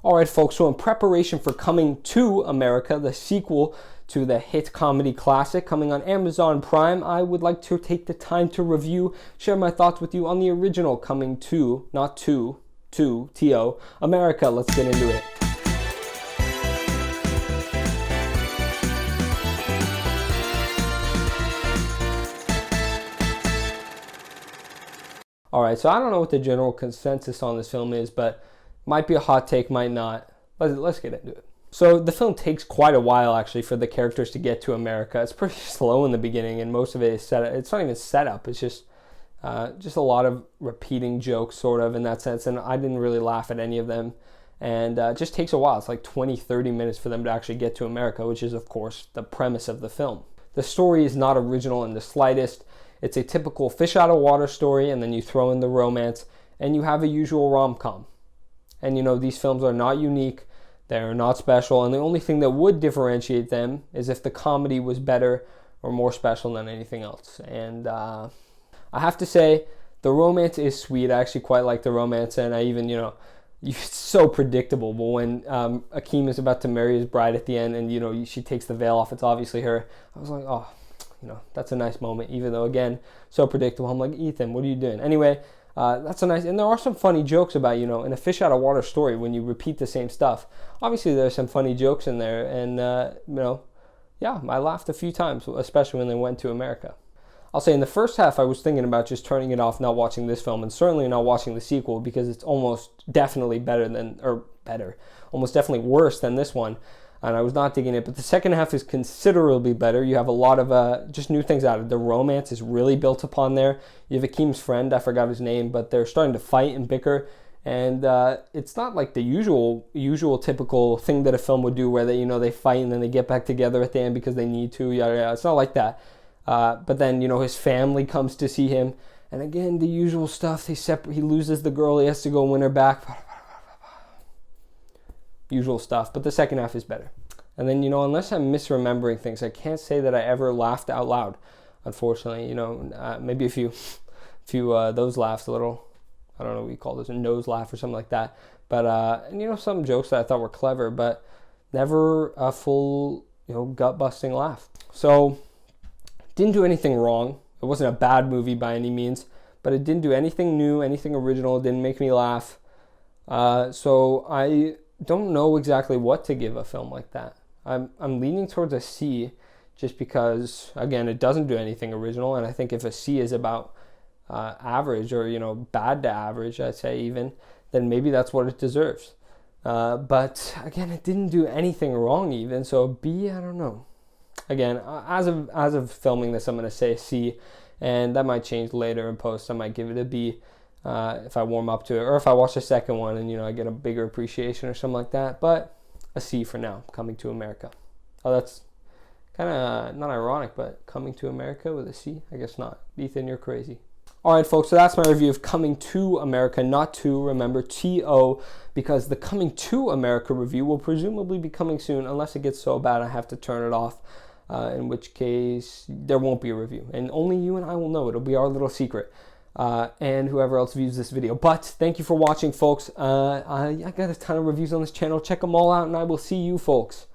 Alright folks, so in preparation for Coming to America, the sequel to the hit comedy classic coming on Amazon Prime, I would like to take the time to review, share my thoughts with you on the original Coming to, not to, T-O, America. Let's get into it. Alright, so I don't know what the general consensus on this film is, but might be a hot take, might not. Let's get into it. So the film takes quite a while actually for the characters to get to America. It's pretty slow in the beginning, and most of it is set up. It's not even set up. It's just a lot of repeating jokes sort of in that sense, and I didn't really laugh at any of them. And it just takes a while. It's like 20-30 minutes for them to actually get to America, which is of course the premise of the film. The story is not original in the slightest. It's a typical fish out of water story, and then you throw in the romance, and you have a usual rom-com. And you know, these films are not unique, they're not special, and the only thing that would differentiate them is if the comedy was better or more special than anything else. And I have to say, the romance is sweet. I actually quite like the romance, and I even, it's so predictable. But when Akeem is about to marry his bride at the end, and she takes the veil off, it's obviously her. I was like, oh, that's a nice moment, even though, again, so predictable. I'm like, Ethan, what are you doing? Anyway, that's a nice, and there are some funny jokes about, in a fish out of water story, when you repeat the same stuff, obviously there's some funny jokes in there, and, yeah, I laughed a few times, especially when they went to America. I'll say in the first half, I was thinking about just turning it off, not watching this film, and certainly not watching the sequel, because it's almost definitely almost definitely worse than this one. And I was not digging it, but the second half is considerably better. You have a lot of just new things out of it. The romance is really built upon there. You have Akeem's friend, I forgot his name, but they're starting to fight and bicker, and it's not like the usual typical thing that a film would do, where they fight and then they get back together at the end because they need to. Yeah, it's not like that. But then his family comes to see him, and again the usual stuff. He loses the girl, he has to go win her back. Usual stuff, but the second half is better. And then, unless I'm misremembering things, I can't say that I ever laughed out loud, unfortunately. Maybe a few those laughs, a little, I don't know what you call this, a nose laugh or something like that. But, and some jokes that I thought were clever, but never a full, gut-busting laugh. So, didn't do anything wrong. It wasn't a bad movie by any means, but it didn't do anything new, anything original. It didn't make me laugh. So I don't know exactly what to give a film like that. I'm leaning towards a C, just because, again, it doesn't do anything original, and I think if a C is about average, or bad to average, I'd say even, then maybe that's what it deserves. But again, it didn't do anything wrong even, so B, I don't know. Again, as of filming this, I'm going to say a C, and that might change later in post. I might give it a B. If I warm up to it, or if I watch the second one and I get a bigger appreciation or something like that. But a C for now. Coming to America. Oh, that's kind of not ironic, but Coming to America with a C? I guess not. Ethan, you're crazy. Alright folks, so that's my review of Coming to America, not to, remember, T-O, because the Coming to America review will presumably be coming soon, unless it gets so bad I have to turn it off, in which case there won't be a review, and only you and I will know. It'll be our little secret. And whoever else views this video. But thank you for watching, folks. I got a ton of reviews on this channel. Check them all out, and I will see you, folks,